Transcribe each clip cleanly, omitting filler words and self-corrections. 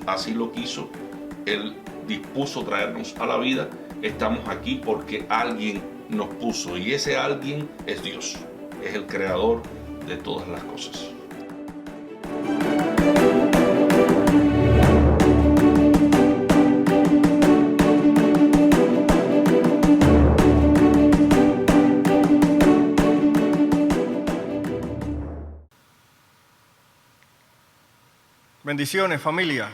así lo quiso, Él dispuso traernos a la vida. Estamos aquí porque alguien nos puso, y ese alguien es Dios, es el creador de todas las cosas. Bendiciones, familia.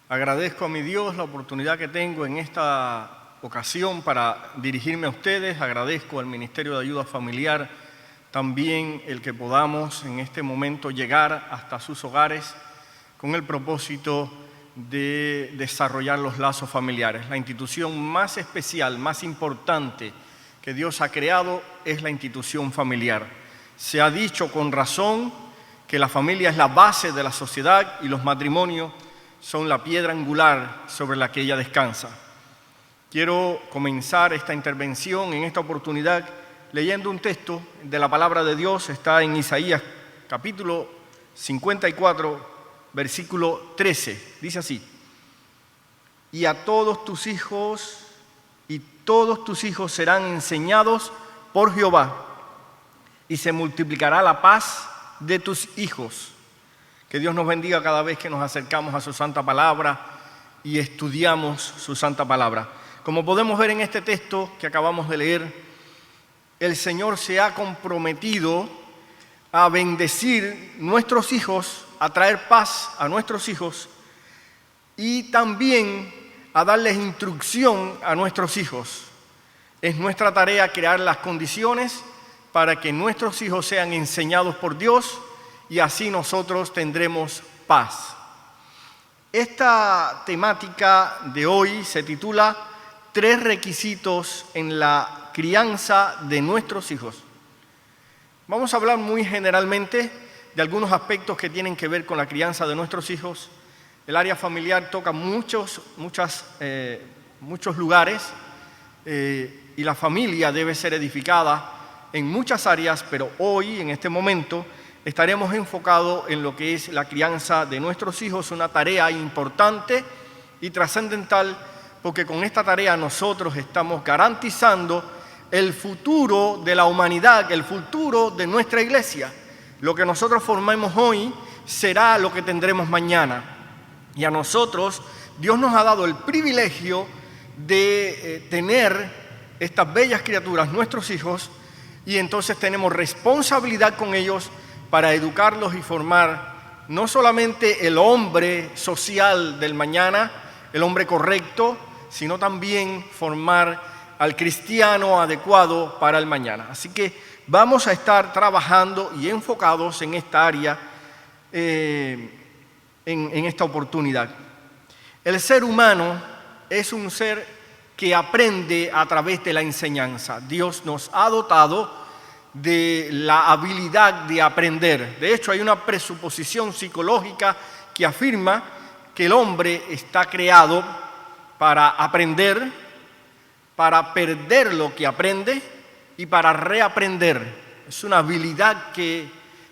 Agradezco a mi Dios la oportunidad que tengo en esta ocasión para dirigirme a ustedes. Agradezco al Ministerio de Ayuda Familiar también el que podamos en este momento llegar hasta sus hogares con el propósito de desarrollar los lazos familiares. La institución más especial, más importante que Dios ha creado es la institución familiar. Se ha dicho con razón que la familia es la base de la sociedad y los matrimonios son la piedra angular sobre la que ella descansa. Quiero comenzar esta intervención en esta oportunidad leyendo un texto de la palabra de Dios. Está en Isaías capítulo 54, versículo 13. Dice así: y todos tus hijos serán enseñados por Jehová, y se multiplicará la paz de tus hijos. Que Dios nos bendiga cada vez que nos acercamos a su santa palabra y estudiamos su santa palabra. Como podemos ver en este texto que acabamos de leer, el Señor se ha comprometido a bendecir nuestros hijos, a traer paz a nuestros hijos y también a darles instrucción a nuestros hijos. Es nuestra tarea crear las condiciones para que nuestros hijos sean enseñados por Dios y así nosotros tendremos paz. Esta temática de hoy se titula 3 requisitos en la crianza de nuestros hijos. Vamos a hablar muy generalmente de algunos aspectos que tienen que ver con la crianza de nuestros hijos. El área familiar toca muchos lugares y la familia debe ser edificada en muchas áreas, pero hoy, en este momento, estaremos enfocados en lo que es la crianza de nuestros hijos, una tarea importante y trascendental, porque con esta tarea nosotros estamos garantizando el futuro de la humanidad, el futuro de nuestra iglesia. Lo que nosotros formemos hoy será lo que tendremos mañana. Y a nosotros, Dios nos ha dado el privilegio de tener estas bellas criaturas, nuestros hijos, y entonces tenemos responsabilidad con ellos para educarlos y formar no solamente el hombre social del mañana, el hombre correcto, sino también formar al cristiano adecuado para el mañana. Así que vamos a estar trabajando y enfocados en esta área, en esta oportunidad. El ser humano es un ser que aprende a través de la enseñanza. Dios nos ha dotado de la habilidad de aprender. De hecho, hay una presuposición psicológica que afirma que el hombre está creado para aprender, para perder lo que aprende y para reaprender. Es una habilidad que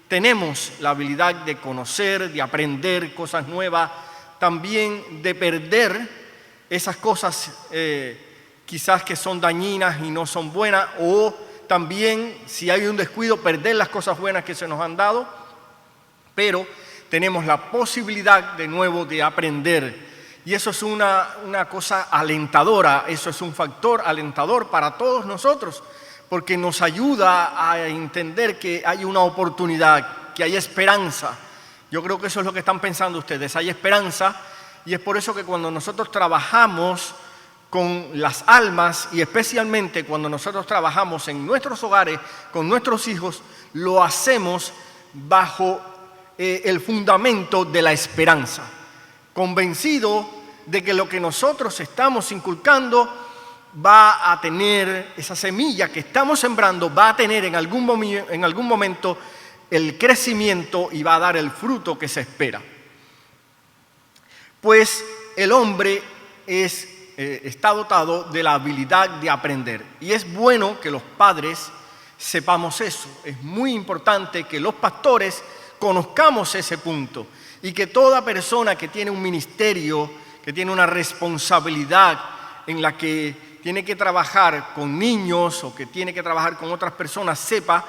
tenemos, la habilidad de conocer, de aprender cosas nuevas, también de perder esas cosas quizás que son dañinas y no son buenas, o también, si hay un descuido, perder las cosas buenas que se nos han dado, pero tenemos la posibilidad de nuevo de aprender. Y eso es una cosa alentadora, eso es un factor alentador para todos nosotros, porque nos ayuda a entender que hay una oportunidad, que hay esperanza. Yo creo que eso es lo que están pensando ustedes, hay esperanza, y es por eso que cuando nosotros trabajamos con las almas y especialmente cuando nosotros trabajamos en nuestros hogares con nuestros hijos, lo hacemos bajo el fundamento de la esperanza, convencido de que lo que nosotros estamos inculcando va a tener, esa semilla que estamos sembrando va a tener en algún momento el crecimiento y va a dar el fruto que se espera. Pues el hombre está dotado de la habilidad de aprender. Y es bueno que los padres sepamos eso. Es muy importante que los pastores conozcamos ese punto. y que toda persona que tiene un ministerio, que tiene una responsabilidad en la que tiene que trabajar con niños o que tiene que trabajar con otras personas, sepa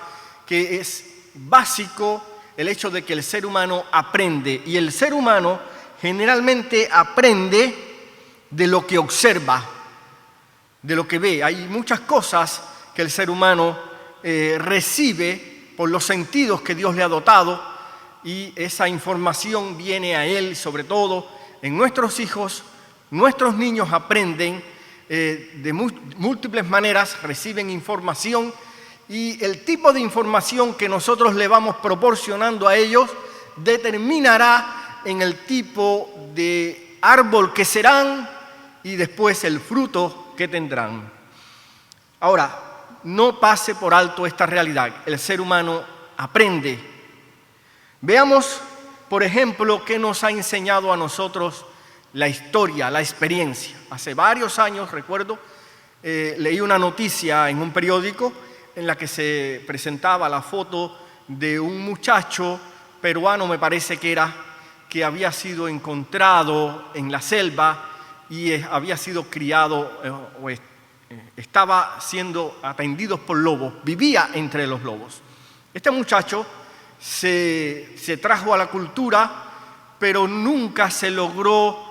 que es básico el hecho de que el ser humano aprende, y el ser humano generalmente aprende de lo que observa, de lo que ve. Hay muchas cosas que el ser humano recibe por los sentidos que Dios le ha dotado, y esa información viene a él, sobre todo en nuestros hijos. Nuestros niños aprenden de múltiples maneras, reciben información, y el tipo de información que nosotros le vamos proporcionando a ellos determinará en el tipo de árbol que serán y después el fruto que tendrán. Ahora, no pase por alto esta realidad. El ser humano aprende. Veamos, por ejemplo, qué nos ha enseñado a nosotros la historia, la experiencia. Hace varios años, recuerdo, leí una noticia en un periódico en la que se presentaba la foto de un muchacho peruano, me parece que era, que había sido encontrado en la selva y había sido criado estaba siendo atendido por lobos, vivía entre los lobos. Este muchacho se trajo a la cultura, pero nunca se logró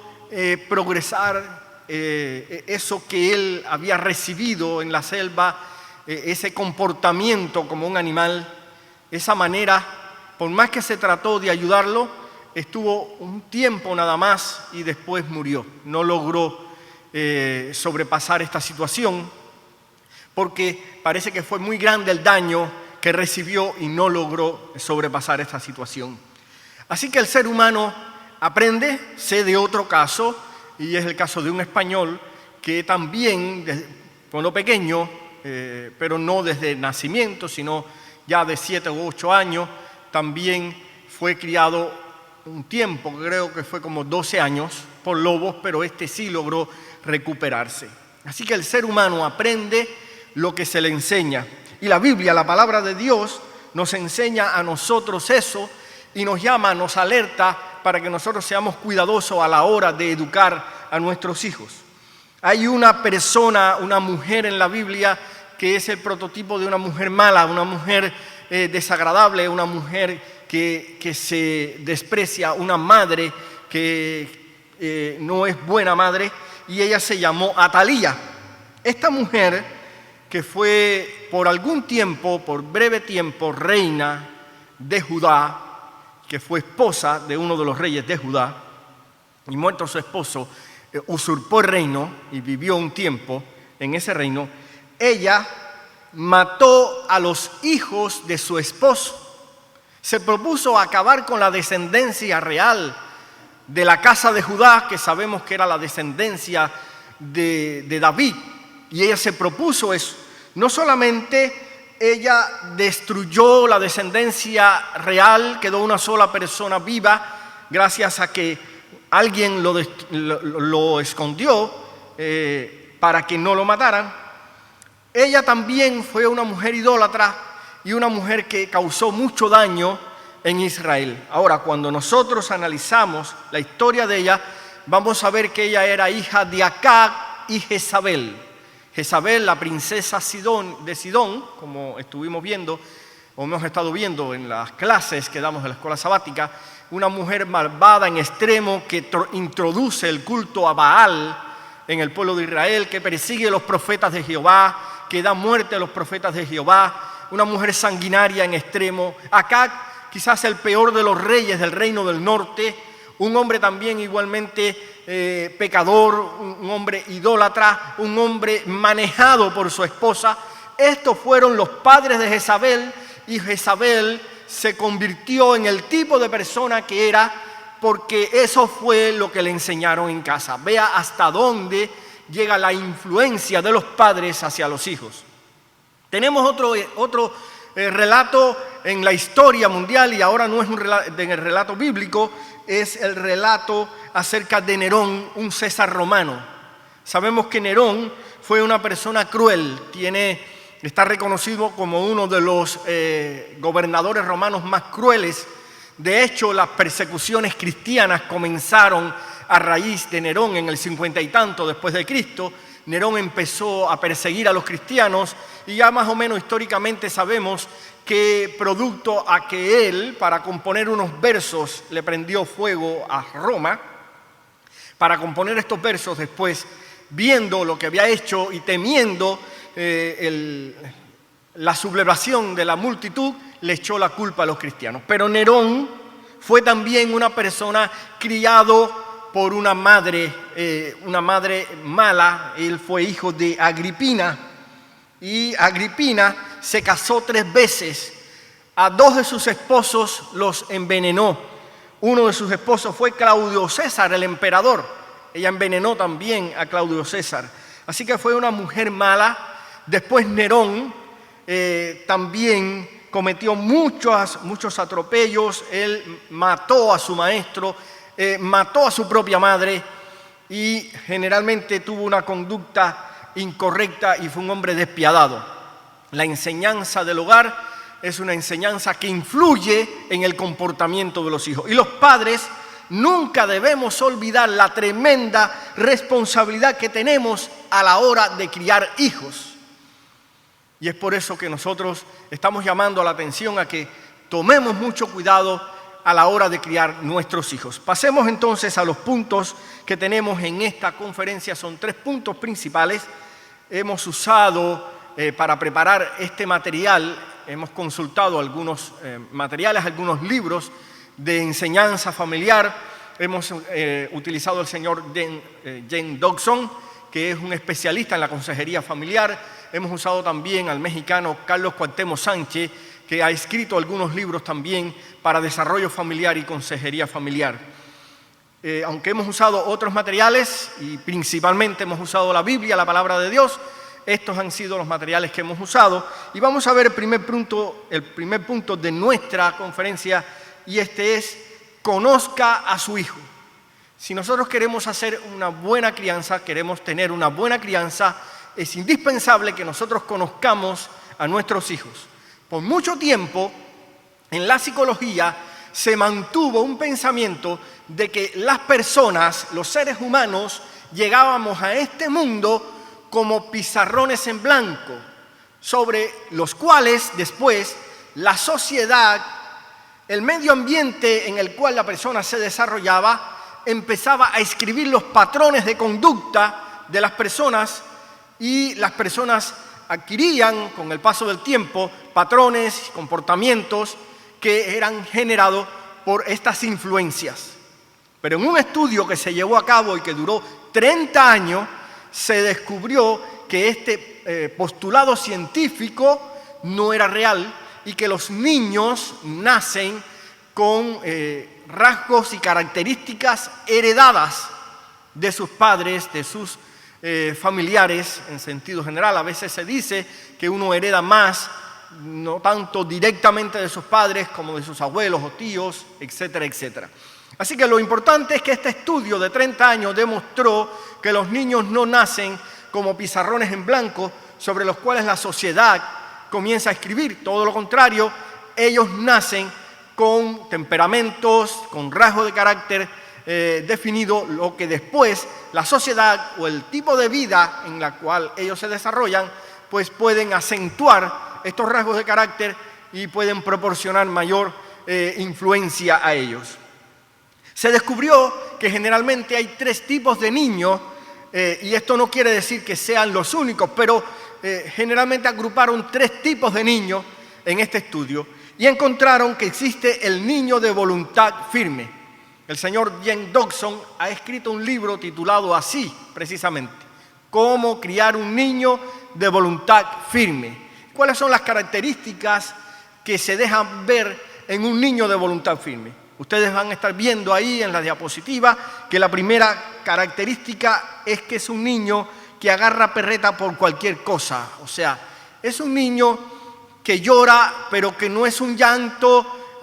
progresar eso que él había recibido en la selva, ese comportamiento como un animal, esa manera. Por más que se trató de ayudarlo, estuvo un tiempo nada más y después murió. No logró sobrepasar esta situación porque parece que fue muy grande el daño que recibió y no logró sobrepasar esta situación. Así que el ser humano aprende. Sé de otro caso, y es el caso de un español que también, cuando pequeño, pero no desde el nacimiento, sino ya de 7 u 8 años, también fue criado un tiempo, creo que fue como 12 años, por lobos, pero este sí logró recuperarse. Así que el ser humano aprende lo que se le enseña. Y la Biblia, la palabra de Dios, nos enseña a nosotros eso y nos llama, nos alerta para que nosotros seamos cuidadosos a la hora de educar a nuestros hijos. Hay una persona, una mujer en la Biblia que es el prototipo de una mujer mala, una mujer desagradable, una mujer que se desprecia, una madre que no es buena madre, y ella se llamó Atalía. Esta mujer, que fue por algún tiempo, por breve tiempo, reina de Judá, que fue esposa de uno de los reyes de Judá, y muerto su esposo, usurpó el reino y vivió un tiempo en ese reino. Ella mató a los hijos de su esposo. Se propuso acabar con la descendencia real de la casa de Judá, que sabemos que era la descendencia de David, y ella se propuso eso. No solamente ella destruyó la descendencia real, quedó una sola persona viva gracias a que alguien lo escondió para que no lo mataran. Ella también fue una mujer idólatra y una mujer que causó mucho daño en Israel. Ahora, cuando nosotros analizamos la historia de ella, vamos a ver que ella era hija de Acab y Jezabel. Jezabel, la princesa de Sidón, como estuvimos viendo, o hemos estado viendo en las clases que damos en la escuela sabática, una mujer malvada en extremo que introduce el culto a Baal en el pueblo de Israel, que persigue a los profetas de Jehová, que da muerte a los profetas de Jehová, una mujer sanguinaria en extremo. Acab, quizás el peor de los reyes del reino del norte, un hombre también igualmente pecador, un hombre idólatra, un hombre manejado por su esposa. Estos fueron los padres de Jezabel, y Jezabel se convirtió en el tipo de persona que era, porque eso fue lo que le enseñaron en casa. Vea hasta dónde llega la influencia de los padres hacia los hijos. Tenemos otro relato en la historia mundial, y ahora no es en el relato bíblico, es el relato acerca de Nerón, un César romano. Sabemos que Nerón fue una persona cruel, está reconocido como uno de los gobernadores romanos más crueles De hecho, las persecuciones cristianas comenzaron a raíz de Nerón en el 50 y tanto después de Cristo. Nerón empezó a perseguir a los cristianos y ya más o menos históricamente sabemos que producto a que él, para componer unos versos, le prendió fuego a Roma. Para componer estos versos después, viendo lo que había hecho y temiendo la sublevación de la multitud, le echó la culpa a los cristianos. Pero Nerón fue también una persona criado por una madre mala. Él fue hijo de Agripina y Agripina se casó 3 veces. A 2 de sus esposos los envenenó. Uno de sus esposos fue Claudio César, el emperador. Ella envenenó también a Claudio César. Así que fue una mujer mala. Después Nerón también cometió muchos atropellos. Él mató a su maestro, mató a su propia madre y generalmente tuvo una conducta incorrecta y fue un hombre despiadado. La enseñanza del hogar es una enseñanza que influye en el comportamiento de los hijos. Y los padres nunca debemos olvidar la tremenda responsabilidad que tenemos a la hora de criar hijos. Y es por eso que nosotros estamos llamando la atención a que tomemos mucho cuidado a la hora de criar nuestros hijos. Pasemos entonces a los puntos que tenemos en esta conferencia. Son 3 puntos principales. Hemos usado para preparar este material, hemos consultado algunos materiales, algunos libros de enseñanza familiar. Hemos utilizado al señor Jen Dodson, que es un especialista en la consejería familiar. Hemos usado también al mexicano Carlos Cuauhtémoc Sánchez, que ha escrito algunos libros también para desarrollo familiar y consejería familiar. Aunque hemos usado otros materiales y principalmente hemos usado la Biblia, la palabra de Dios, estos han sido los materiales que hemos usado. Y vamos a ver el primer punto de nuestra conferencia, y este es: conozca a su hijo. Si nosotros queremos hacer una buena crianza, queremos tener una buena crianza, es indispensable que nosotros conozcamos a nuestros hijos. Por mucho tiempo, en la psicología, se mantuvo un pensamiento de que las personas, los seres humanos, llegábamos a este mundo como pizarrones en blanco, sobre los cuales después la sociedad, el medio ambiente en el cual la persona se desarrollaba, empezaba a escribir los patrones de conducta de las personas, y las personas adquirían con el paso del tiempo patrones, comportamientos que eran generados por estas influencias. Pero en un estudio que se llevó a cabo y que duró 30 años, se descubrió que este postulado científico no era real y que los niños nacen con rasgos y características heredadas de sus padres, de sus familiares en sentido general. A veces se dice que uno hereda más, no tanto directamente de sus padres como de sus abuelos o tíos, etcétera, etcétera. Así que lo importante es que este estudio de 30 años demostró que los niños no nacen como pizarrones en blanco sobre los cuales la sociedad comienza a escribir. Todo lo contrario, ellos nacen con temperamentos, con rasgos de carácter definido, lo que después la sociedad o el tipo de vida en la cual ellos se desarrollan, pues pueden acentuar estos rasgos de carácter y pueden proporcionar mayor influencia a ellos. Se descubrió que generalmente hay 3 tipos de niños, y esto no quiere decir que sean los únicos, pero generalmente agruparon 3 tipos de niños en este estudio y encontraron que existe el niño de voluntad firme. El señor Jen Dodson ha escrito un libro titulado así, precisamente: Cómo criar un niño de voluntad firme. ¿Cuáles son las características que se dejan ver en un niño de voluntad firme? Ustedes van a estar viendo ahí en la diapositiva que la primera característica es que es un niño que agarra perreta por cualquier cosa. O sea, es un niño que llora, pero que no es un llanto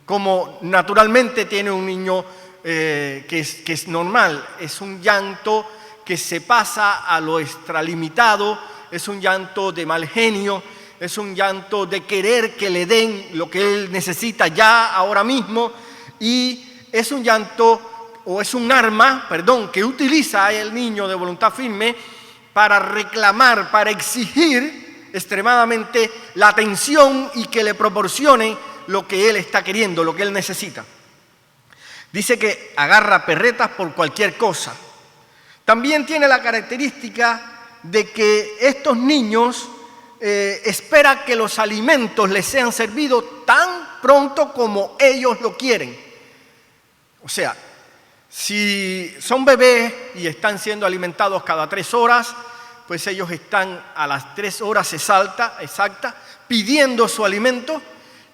como naturalmente tiene un niño que es normal. Es un llanto que se pasa a lo extralimitado, es un llanto de mal genio, es un llanto de querer que le den lo que él necesita ya, ahora mismo, y es un llanto, o es un arma, que utiliza el niño de voluntad firme para reclamar, para exigir extremadamente la atención y que le proporcione lo que él está queriendo, lo que él necesita. Dice que agarra perretas por cualquier cosa. También tiene la característica de que estos niños esperan que los alimentos les sean servidos tan pronto como ellos lo quieren. O sea, si son bebés y están siendo alimentados cada 3 horas, pues ellos están a las 3 horas exacta pidiendo su alimento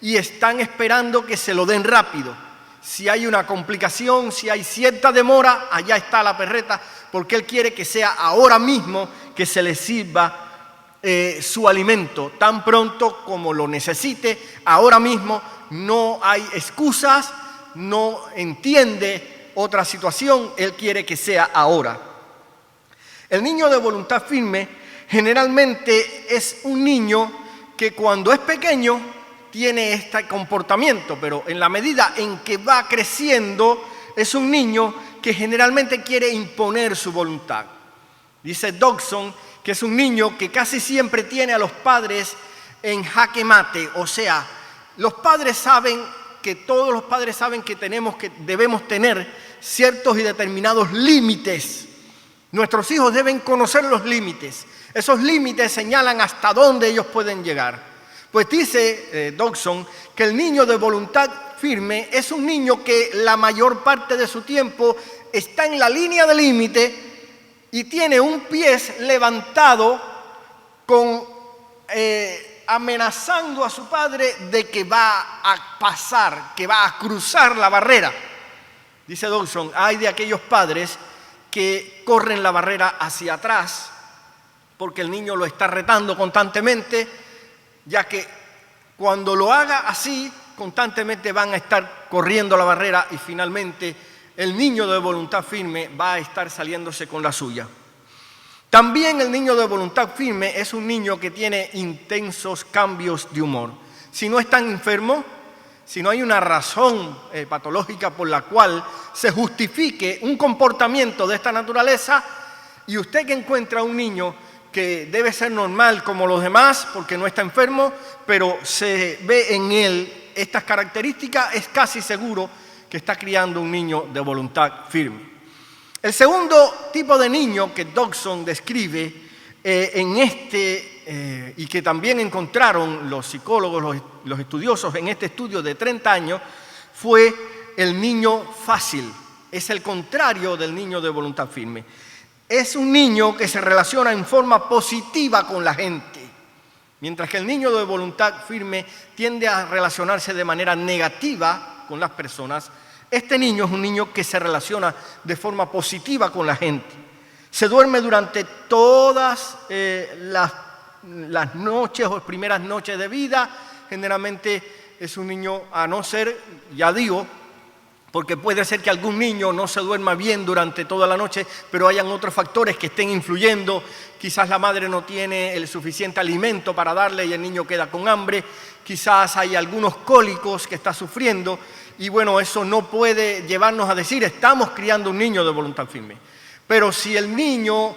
y están esperando que se lo den rápido. Si hay una complicación, si hay cierta demora, allá está la perreta, porque él quiere que sea ahora mismo que se le sirva su alimento, tan pronto como lo necesite, ahora mismo. No hay excusas, no entiende otra situación, él quiere que sea ahora. El niño de voluntad firme generalmente es un niño que cuando es pequeño tiene este comportamiento, pero en la medida en que va creciendo es un niño que generalmente quiere imponer su voluntad. Dice Dodson que es un niño que casi siempre tiene a los padres en jaque mate, o sea, los padres saben que todos los padres saben que debemos tener ciertos y determinados límites. Nuestros hijos deben conocer los límites. Esos límites señalan hasta dónde ellos pueden llegar. Pues dice Dodson que el niño de voluntad firme es un niño que la mayor parte de su tiempo está en la línea de límite y tiene un pie levantado amenazando a su padre de que va a pasar, que va a cruzar la barrera. Dice Dodson, hay de aquellos padres que corren la barrera hacia atrás porque el niño lo está retando constantemente, ya que cuando lo haga así, constantemente van a estar corriendo la barrera y finalmente el niño de voluntad firme va a estar saliéndose con la suya. También el niño de voluntad firme es un niño que tiene intensos cambios de humor. Si no es tan enfermo, si no hay una razón patológica por la cual se justifique un comportamiento de esta naturaleza, y usted que encuentra un niño que debe ser normal como los demás porque no está enfermo, pero se ve en él estas características, es casi seguro que está criando un niño de voluntad firme. El segundo tipo de niño que Dodson describe y que también encontraron los psicólogos, los estudiosos en este estudio de 30 años, fue el niño fácil. Es el contrario del niño de voluntad firme. Es un niño que se relaciona en forma positiva con la gente, mientras que el niño de voluntad firme tiende a relacionarse de manera negativa con las personas. Este niño es un niño que se relaciona de forma positiva con la gente. Se duerme durante todas las noches o primeras noches de vida. Generalmente es un niño, a no ser, ya digo, porque puede ser que algún niño no se duerma bien durante toda la noche, pero hayan otros factores que estén influyendo. Quizás la madre no tiene el suficiente alimento para darle y el niño queda con hambre. Quizás hay algunos cólicos que está sufriendo. Y bueno, eso no puede llevarnos a decir, estamos criando un niño de voluntad firme. Pero si el niño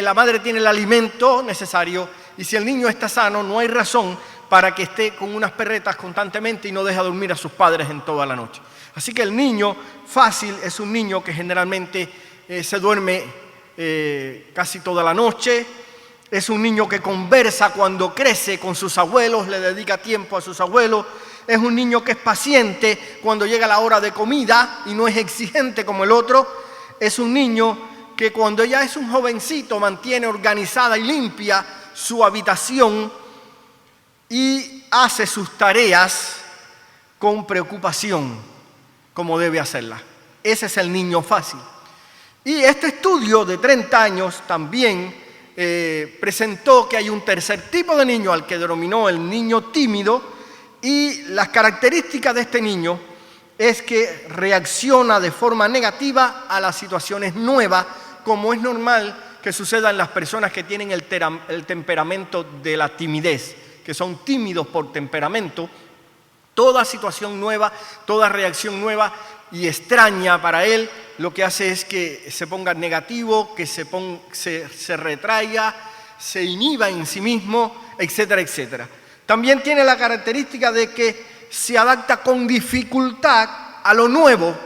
la madre tiene el alimento necesario, y si el niño está sano, no hay razón para que esté con unas perretas constantemente y no deja dormir a sus padres en toda la noche. Así que el niño fácil es un niño que generalmente se duerme casi toda la noche. Es un niño que conversa cuando crece con sus abuelos, le dedica tiempo a sus abuelos. Es un niño que es paciente cuando llega la hora de comida y no es exigente como el otro. Es un niño que cuando ya es un jovencito mantiene organizada y limpia su habitación y hace sus tareas con preocupación, como debe hacerla. Ese es el niño fácil. Y este estudio de 30 años también presentó que hay un tercer tipo de niño al que denominó el niño tímido, y las características de este niño es que reacciona de forma negativa a las situaciones nuevas, como es normal que suceda en las personas que tienen el temperamento de la timidez. que son tímidos por temperamento, toda situación nueva, toda reacción nueva y extraña para él, lo que hace es que se ponga negativo, que se retraiga, se inhiba en sí mismo, etcétera, etcétera. También tiene la característica de que se adapta con dificultad a lo nuevo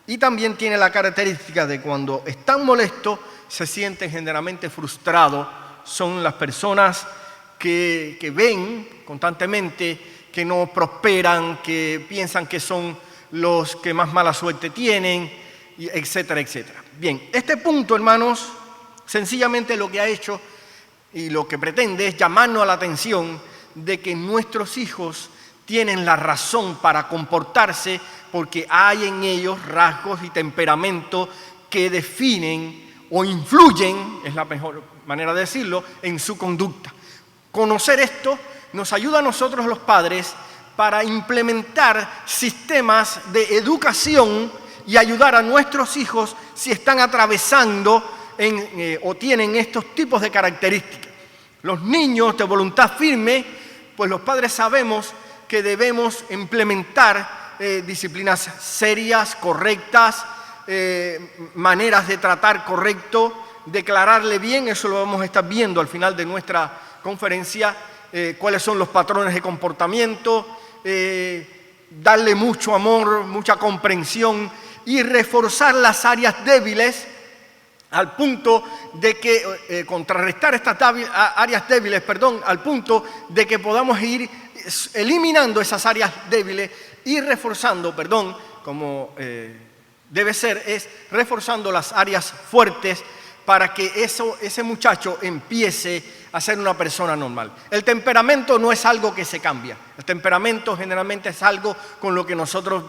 y también tiene la característica de cuando están molestos se sienten generalmente frustrados. Son las personas que ven constantemente que no prosperan, que piensan que son los que más mala suerte tienen, etcétera, etcétera. Bien, este punto, hermanos, sencillamente lo que ha hecho y lo que pretende es llamarnos a la atención de que nuestros hijos tienen la razón para comportarse porque hay en ellos rasgos y temperamentos que definen o influyen, es la mejor manera de decirlo, en su conducta. Conocer esto nos ayuda a nosotros los padres para implementar sistemas de educación y ayudar a nuestros hijos si están atravesando o tienen estos tipos de características. Los niños de voluntad firme, pues los padres sabemos que debemos implementar disciplinas serias, correctas, maneras de tratar correcto, declararle bien, eso lo vamos a estar viendo al final de nuestra conferencia, cuáles son los patrones de comportamiento, darle mucho amor, mucha comprensión y reforzar las áreas débiles al punto de que, contrarrestar estas áreas débiles, al punto de que podamos ir eliminando esas áreas débiles y reforzando, como debe ser, es reforzando las áreas fuertes para que ese muchacho empiece a ser una persona normal. El temperamento no es algo que se cambia. El temperamento generalmente es algo con lo que nosotros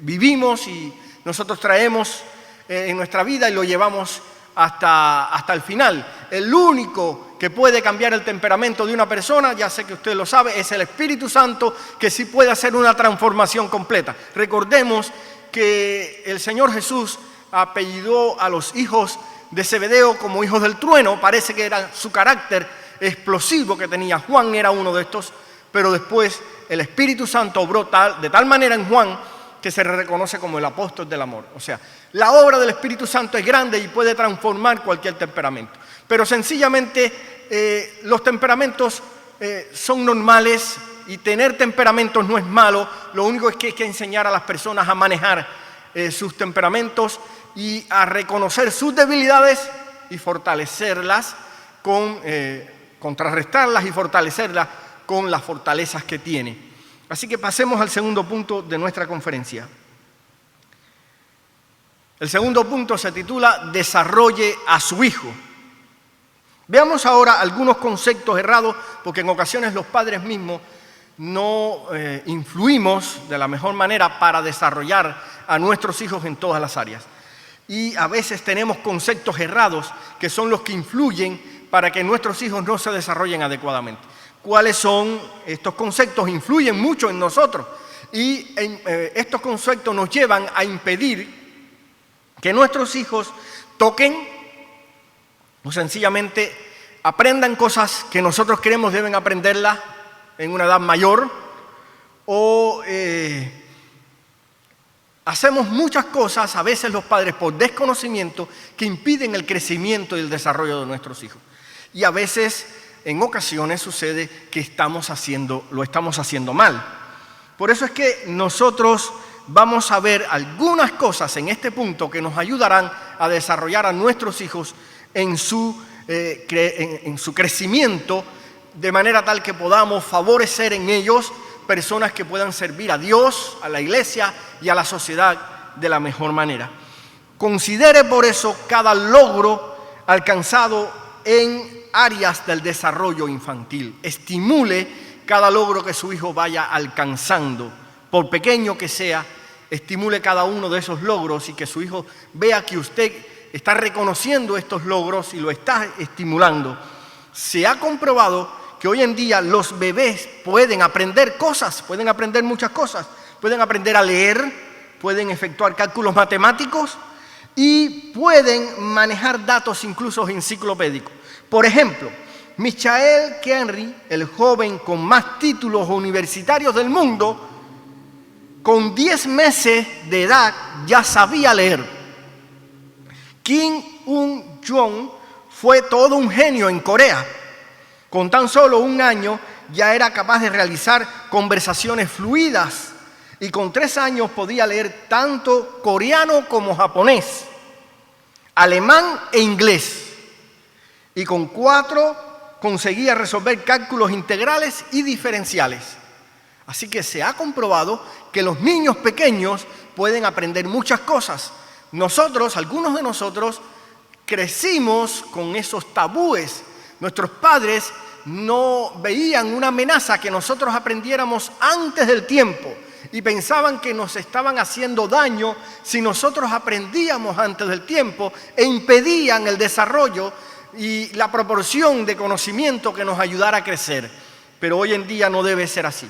vivimos y nosotros traemos en nuestra vida y lo llevamos hasta el final. El único que puede cambiar el temperamento de una persona, ya sé que usted lo sabe, es el Espíritu Santo, que sí puede hacer una transformación completa. Recordemos que el Señor Jesús apellidó a los hijos de Zebedeo como hijos del trueno. Parece que era su carácter explosivo que tenía. Juan era uno de estos, pero después el Espíritu Santo obró de tal manera en Juan que se reconoce como el apóstol del amor. O sea, la obra del Espíritu Santo es grande y puede transformar cualquier temperamento. Pero sencillamente los temperamentos son normales y tener temperamentos no es malo. Lo único es que hay que enseñar a las personas a manejar sus temperamentos y a reconocer sus debilidades y fortalecerlas contrarrestarlas y fortalecerlas con las fortalezas que tiene. Así que pasemos al segundo punto de nuestra conferencia. El segundo punto se titula Desarrolle a su hijo. Veamos ahora algunos conceptos errados, porque en ocasiones los padres mismos no influimos de la mejor manera para desarrollar a nuestros hijos en todas las áreas. Y a veces tenemos conceptos errados que son los que influyen para que nuestros hijos no se desarrollen adecuadamente. ¿Cuáles son estos conceptos? Influyen mucho en nosotros y estos conceptos nos llevan a impedir que nuestros hijos toquen o sencillamente aprendan cosas que nosotros creemos deben aprenderlas en una edad mayor o hacemos muchas cosas, a veces los padres por desconocimiento, que impiden el crecimiento y el desarrollo de nuestros hijos. Y a veces, en ocasiones, sucede que lo estamos haciendo mal. Por eso es que nosotros vamos a ver algunas cosas en este punto que nos ayudarán a desarrollar a nuestros hijos en su crecimiento, de manera tal que podamos favorecer en ellos personas que puedan servir a Dios, a la iglesia y a la sociedad de la mejor manera. Considere por eso cada logro alcanzado en áreas del desarrollo infantil. Estimule cada logro que su hijo vaya alcanzando, por pequeño que sea. Estimule cada uno de esos logros y que su hijo vea que usted está reconociendo estos logros y lo está estimulando. Se ha comprobado que hoy en día los bebés pueden aprender cosas, pueden aprender muchas cosas, pueden aprender a leer, pueden efectuar cálculos matemáticos y pueden manejar datos incluso enciclopédicos. Por ejemplo, Michael Henry, el joven con más títulos universitarios del mundo, con 10 meses de edad ya sabía leer. Kim Un-jong fue todo un genio en Corea. Con tan solo 1 año ya era capaz de realizar conversaciones fluidas y con 3 años podía leer tanto coreano como japonés, alemán e inglés. Y con 4 conseguía resolver cálculos integrales y diferenciales. Así que se ha comprobado que los niños pequeños pueden aprender muchas cosas. Nosotros, algunos de nosotros, crecimos con esos tabúes. Nuestros padres no veían una amenaza que nosotros aprendiéramos antes del tiempo y pensaban que nos estaban haciendo daño si nosotros aprendíamos antes del tiempo e impedían el desarrollo y la proporción de conocimiento que nos ayudara a crecer. Pero hoy en día no debe ser así.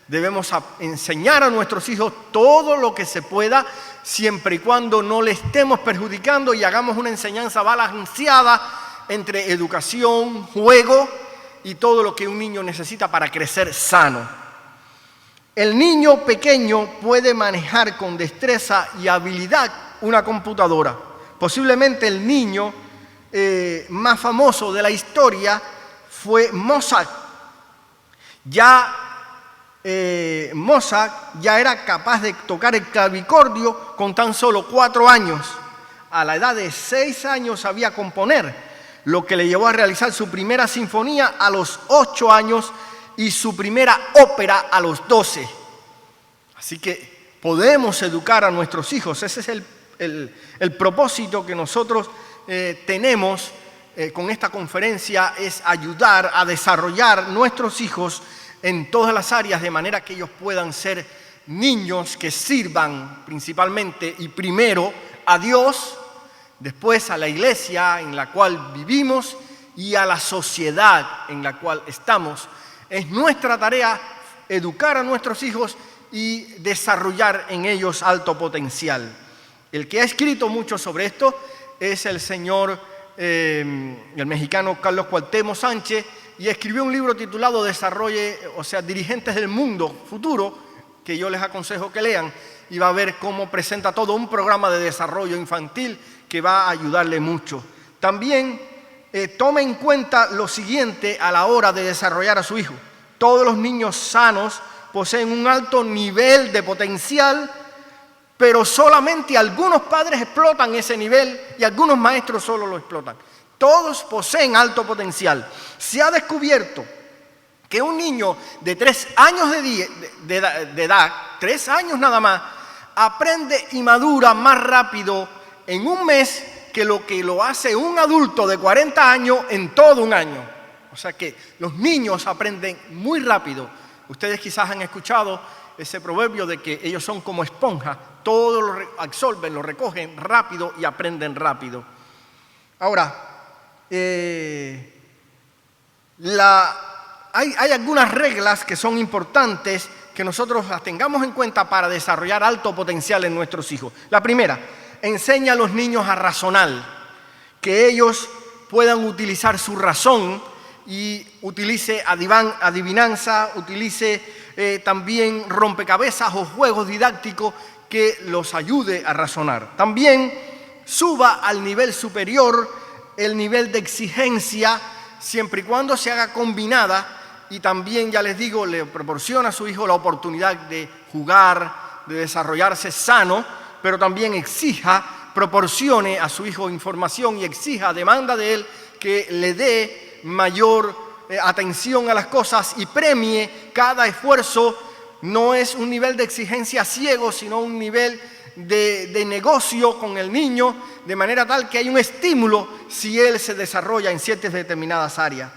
Debemos enseñar a nuestros hijos todo lo que se pueda, siempre y cuando no le estemos perjudicando y hagamos una enseñanza balanceada entre educación, juego y todo lo que un niño necesita para crecer sano. El niño pequeño puede manejar con destreza y habilidad una computadora. Posiblemente el niño más famoso de la historia fue Mozart. Mozart ya era capaz de tocar el clavicordio con tan solo 4 años. A la edad de 6 años sabía componer, lo que le llevó a realizar su primera sinfonía a los 8 años y su primera ópera a los 12. Así que podemos educar a nuestros hijos. Ese es el propósito que nosotros tenemos con esta conferencia, es ayudar a desarrollar nuestros hijos en todas las áreas de manera que ellos puedan ser niños que sirvan principalmente y primero a Dios, después a la iglesia en la cual vivimos y a la sociedad en la cual estamos. Es nuestra tarea educar a nuestros hijos y desarrollar en ellos alto potencial. El que ha escrito mucho sobre esto es el señor, el mexicano Carlos Cuauhtémoc Sánchez, y escribió un libro titulado Dirigentes del Mundo Futuro, que yo les aconsejo que lean, y va a ver cómo presenta todo un programa de desarrollo infantil que va a ayudarle mucho. También tome en cuenta lo siguiente a la hora de desarrollar a su hijo. Todos los niños sanos poseen un alto nivel de potencial, pero solamente algunos padres explotan ese nivel y algunos maestros solo lo explotan. Todos poseen alto potencial. Se ha descubierto que un niño de 3 años de edad, 3 años nada más, aprende y madura más rápido en 1 mes que lo hace un adulto de 40 años en todo 1 año. O sea que los niños aprenden muy rápido. Ustedes quizás han escuchado ese proverbio de que ellos son como esponjas, todo lo absorben, lo recogen rápido y aprenden rápido. Ahora, hay algunas reglas que son importantes que nosotros las tengamos en cuenta para desarrollar alto potencial en nuestros hijos. La primera, enseña a los niños a razonar, que ellos puedan utilizar su razón y utilice adivinanza, utilice también rompecabezas o juegos didácticos que los ayude a razonar. También suba al nivel superior el nivel de exigencia, siempre y cuando se haga combinada, y también, ya les digo, le proporciona a su hijo la oportunidad de jugar, de desarrollarse sano, pero también proporcione a su hijo información y demanda de él que le dé mayor atención a las cosas y premie cada esfuerzo. No es un nivel de exigencia ciego, sino un nivel de negocio con el niño, de manera tal que hay un estímulo si él se desarrolla en ciertas determinadas áreas.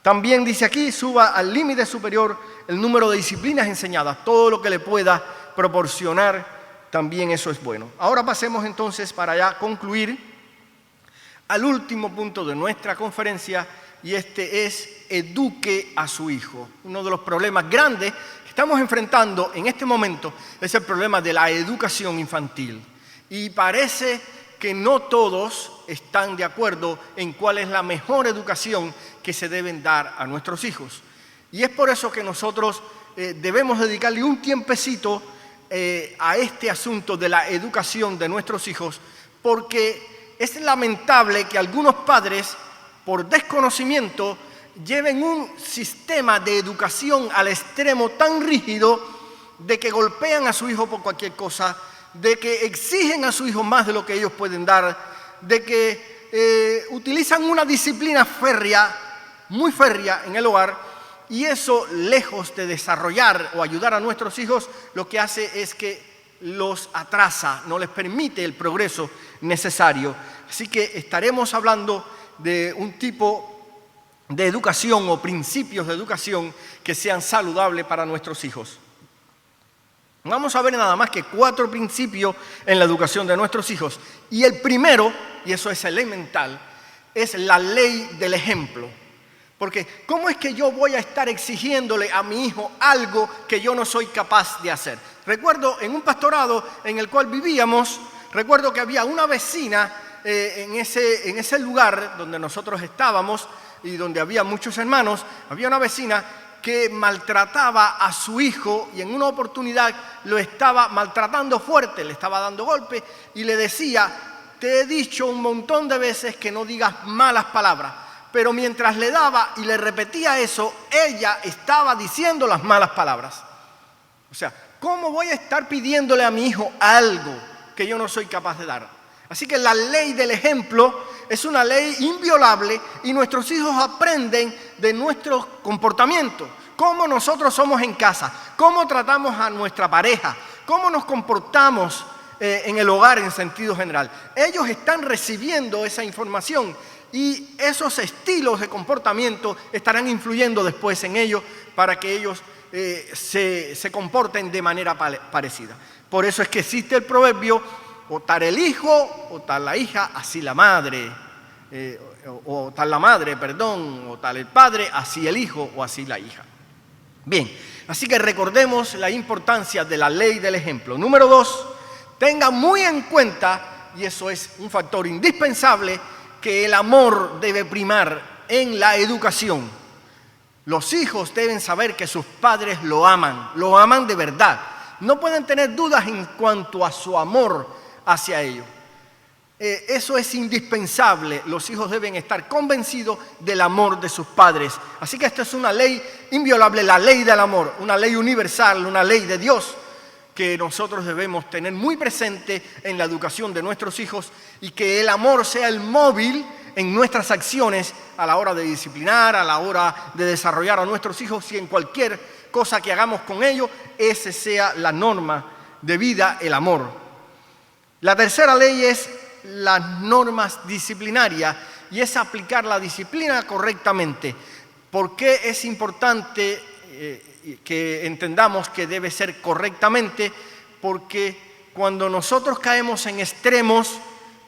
También dice aquí, suba al límite superior el número de disciplinas enseñadas, todo lo que le pueda proporcionar, también eso es bueno. Ahora pasemos entonces, para ya concluir, al último punto de nuestra conferencia, y este es: eduque a su hijo. Uno de los problemas grandes que estamos enfrentando en este momento es el problema de la educación infantil. Y parece que no todos están de acuerdo en cuál es la mejor educación que se deben dar a nuestros hijos. Y es por eso que nosotros debemos dedicarle un tiempecito a este asunto de la educación de nuestros hijos, porque es lamentable que algunos padres, por desconocimiento, lleven un sistema de educación al extremo tan rígido de que golpean a su hijo por cualquier cosa, de que exigen a su hijo más de lo que ellos pueden dar, de que utilizan una disciplina férrea, muy férrea en el hogar, y eso, lejos de desarrollar o ayudar a nuestros hijos, lo que hace es que los atrasa, no les permite el progreso necesario. Así que estaremos hablando de un tipo de educación o principios de educación que sean saludables para nuestros hijos. Vamos a ver nada más que 4 principios en la educación de nuestros hijos. Y el primero, y eso es elemental, es la ley del ejemplo. Porque ¿cómo es que yo voy a estar exigiéndole a mi hijo algo que yo no soy capaz de hacer? Recuerdo en un pastorado en el cual vivíamos, recuerdo que había una vecina en ese lugar donde nosotros estábamos y donde había muchos hermanos, había una vecina que maltrataba a su hijo y en una oportunidad lo estaba maltratando fuerte, le estaba dando golpes y le decía: te he dicho un montón de veces que no digas malas palabras. Pero mientras le daba y le repetía eso, ella estaba diciendo las malas palabras. O sea, ¿cómo voy a estar pidiéndole a mi hijo algo que yo no soy capaz de dar? Así que la ley del ejemplo es una ley inviolable y nuestros hijos aprenden de nuestro comportamiento. Cómo nosotros somos en casa, cómo tratamos a nuestra pareja, cómo nos comportamos en el hogar en sentido general. Ellos están recibiendo esa información y esos estilos de comportamiento estarán influyendo después en ellos para que ellos se comporten de manera parecida. Por eso es que existe el proverbio: o tal el hijo, o tal la hija, así la madre. O tal la madre, perdón, o tal el padre, así el hijo, o así la hija. Bien, así que recordemos la importancia de la ley del ejemplo. Número 2, tenga muy en cuenta, y eso es un factor indispensable, que el amor debe primar en la educación. Los hijos deben saber que sus padres lo aman de verdad. No pueden tener dudas en cuanto a su amor hacia ellos. Eso es indispensable. Los hijos deben estar convencidos del amor de sus padres. Así que esta es una ley inviolable, la ley del amor, una ley universal, una ley de Dios que nosotros debemos tener muy presente en la educación de nuestros hijos, y que el amor sea el móvil en nuestras acciones a la hora de disciplinar, a la hora de desarrollar a nuestros hijos, y en cualquier cosa que hagamos con ellos, ese sea la norma de vida, el amor. La tercera ley es las normas disciplinarias, y es aplicar la disciplina correctamente. ¿Por qué es importante que entendamos que debe ser correctamente? Porque cuando nosotros caemos en extremos,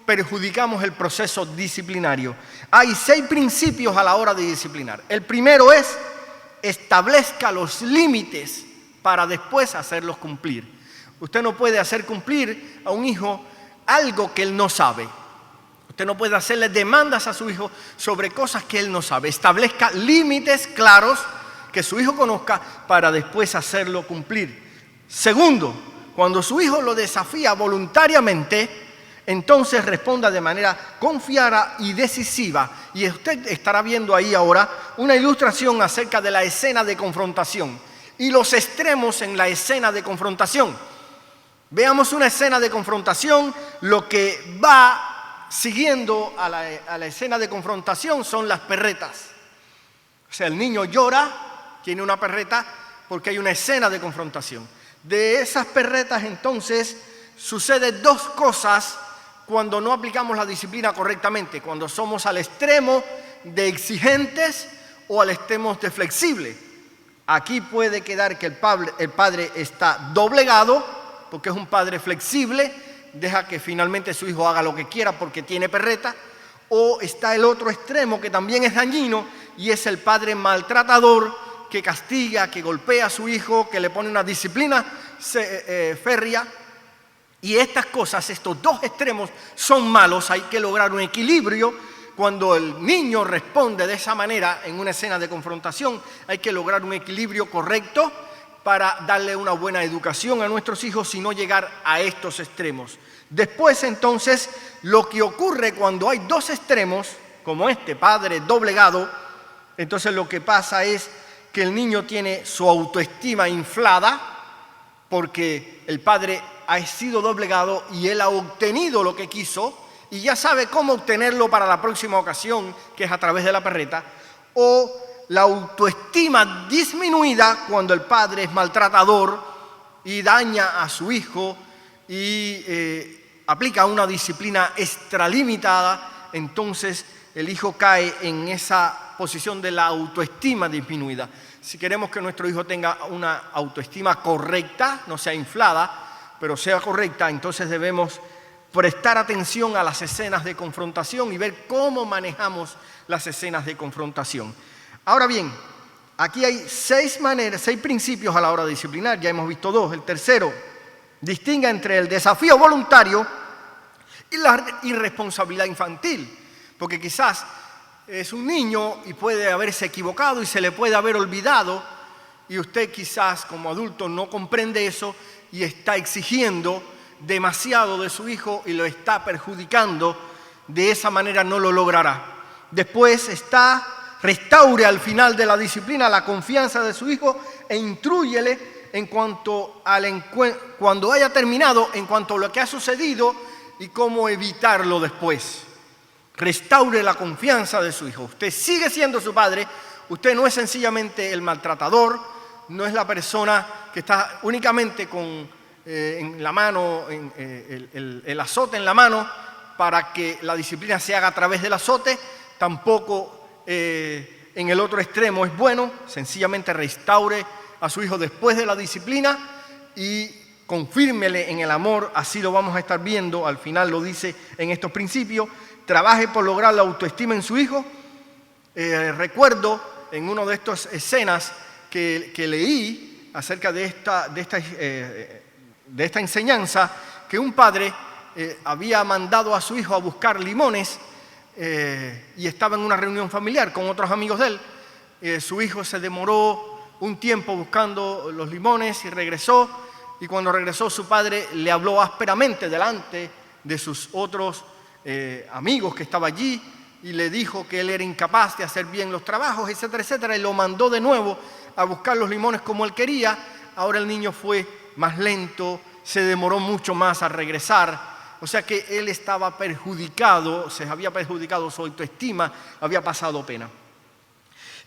perjudicamos el proceso disciplinario. Hay 6 principios a la hora de disciplinar. El primero es: establezca los límites para después hacerlos cumplir. Usted no puede hacer cumplir a un hijo algo que él no sabe. Usted no puede hacerle demandas a su hijo sobre cosas que él no sabe. Establezca límites claros que su hijo conozca para después hacerlo cumplir. Segundo, cuando su hijo lo desafía voluntariamente, entonces responda de manera confiada y decisiva. Y usted estará viendo ahí ahora una ilustración acerca de la escena de confrontación y los extremos en la escena de confrontación. Veamos una escena de confrontación. Lo que va siguiendo a la escena de confrontación son las perretas. O sea, el niño llora, tiene una perreta, porque hay una escena de confrontación. De esas perretas, entonces, suceden 2 cosas cuando no aplicamos la disciplina correctamente: cuando somos al extremo de exigentes o al extremo de flexibles. Aquí puede quedar que el padre está doblegado, porque es un padre flexible, deja que finalmente su hijo haga lo que quiera porque tiene perreta. O está el otro extremo que también es dañino, y es el padre maltratador, que castiga, que golpea a su hijo, que le pone una disciplina férrea Y estas cosas, estos dos extremos son malos. Hay que lograr un equilibrio. Cuando el niño responde de esa manera en una escena de confrontación, hay que lograr un equilibrio correcto para darle una buena educación a nuestros hijos y no llegar a estos extremos. Después, entonces, lo que ocurre cuando hay dos extremos, como este padre doblegado, entonces lo que pasa es que el niño tiene su autoestima inflada porque el padre ha sido doblegado y él ha obtenido lo que quiso y ya sabe cómo obtenerlo para la próxima ocasión, que es a través de la perreta, o la autoestima disminuida cuando el padre es maltratador y daña a su hijo y aplica una disciplina extralimitada, entonces el hijo cae en esa posición de la autoestima disminuida. Si queremos que nuestro hijo tenga una autoestima correcta, no sea inflada, pero sea correcta, entonces debemos prestar atención a las escenas de confrontación y ver cómo manejamos las escenas de confrontación. Ahora bien, aquí hay 6 principios a la hora de disciplinar, ya hemos visto 2. El tercero, distinga entre el desafío voluntario y la irresponsabilidad infantil, porque quizás es un niño y puede haberse equivocado y se le puede haber olvidado y usted quizás como adulto no comprende eso y está exigiendo demasiado de su hijo y lo está perjudicando, de esa manera no lo logrará. Después restaure al final de la disciplina la confianza de su hijo e instrúyele en cuanto cuando haya terminado, en cuanto a lo que ha sucedido y cómo evitarlo después. Restaure la confianza de su hijo. Usted sigue siendo su padre, usted no es sencillamente el maltratador, no es la persona que está únicamente con en la mano, el azote en la mano para que la disciplina se haga a través del azote, tampoco en el otro extremo es bueno. Sencillamente restaure a su hijo después de la disciplina y confírmele en el amor, así lo vamos a estar viendo, al final lo dice en estos principios. Trabaje por lograr la autoestima en su hijo. Recuerdo en una de estas escenas que leí acerca de esta enseñanza, que un padre había mandado a su hijo a buscar limones y estaba en una reunión familiar con otros amigos de él. Su hijo se demoró un tiempo buscando los limones y regresó, y cuando regresó su padre le habló ásperamente delante de sus otros amigos que estaba allí y le dijo que él era incapaz de hacer bien los trabajos, etcétera, etcétera, y lo mandó de nuevo a buscar los limones como él quería. Ahora el niño fue más lento, se demoró mucho más a regresar, o sea que él estaba perjudicado, se había perjudicado su autoestima, había pasado pena.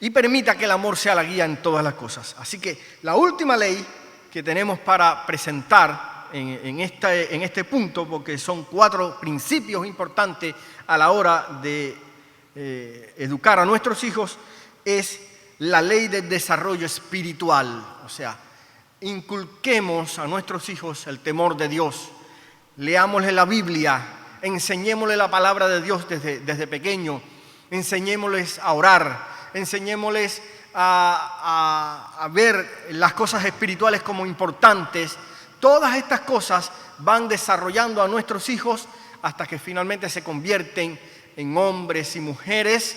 Y permita que el amor sea la guía en todas las cosas. Así que la última ley que tenemos para presentar en este punto, porque son 4 principios importantes a la hora de educar a nuestros hijos, es la ley del desarrollo espiritual. O sea, inculquemos a nuestros hijos el temor de Dios, leámosle la Biblia, enseñémosle la palabra de Dios desde pequeño, enseñémosles a orar, enseñémosles a ver las cosas espirituales como importantes. Todas estas cosas van desarrollando a nuestros hijos hasta que finalmente se convierten en hombres y mujeres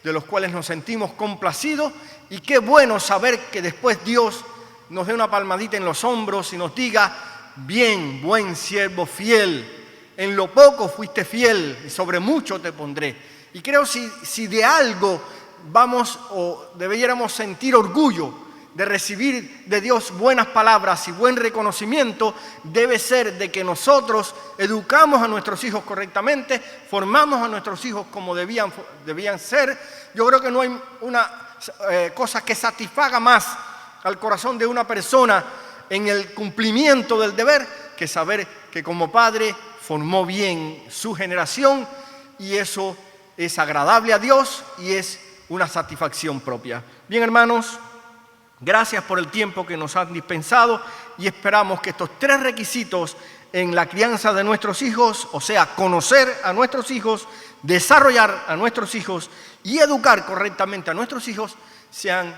de los cuales nos sentimos complacidos. Y qué bueno saber que después Dios nos dé una palmadita en los hombros y nos diga: bien, buen siervo fiel, en lo poco fuiste fiel y sobre mucho te pondré. Y creo si de algo vamos o debiéramos sentir orgullo de recibir de Dios buenas palabras y buen reconocimiento, debe ser de que nosotros educamos a nuestros hijos correctamente, formamos a nuestros hijos como debían ser. Yo creo que no hay una cosa que satisfaga más al corazón de una persona en el cumplimiento del deber que saber que como padre formó bien su generación, y eso es agradable a Dios y es una satisfacción propia. Bien, hermanos, gracias por el tiempo que nos han dispensado y esperamos que estos 3 requisitos en la crianza de nuestros hijos, o sea, conocer a nuestros hijos, desarrollar a nuestros hijos y educar correctamente a nuestros hijos, sean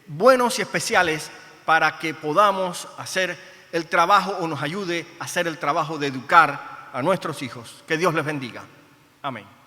buenos y especiales para que podamos hacer el trabajo o nos ayude a hacer el trabajo de educar a nuestros hijos. Que Dios les bendiga. Amén.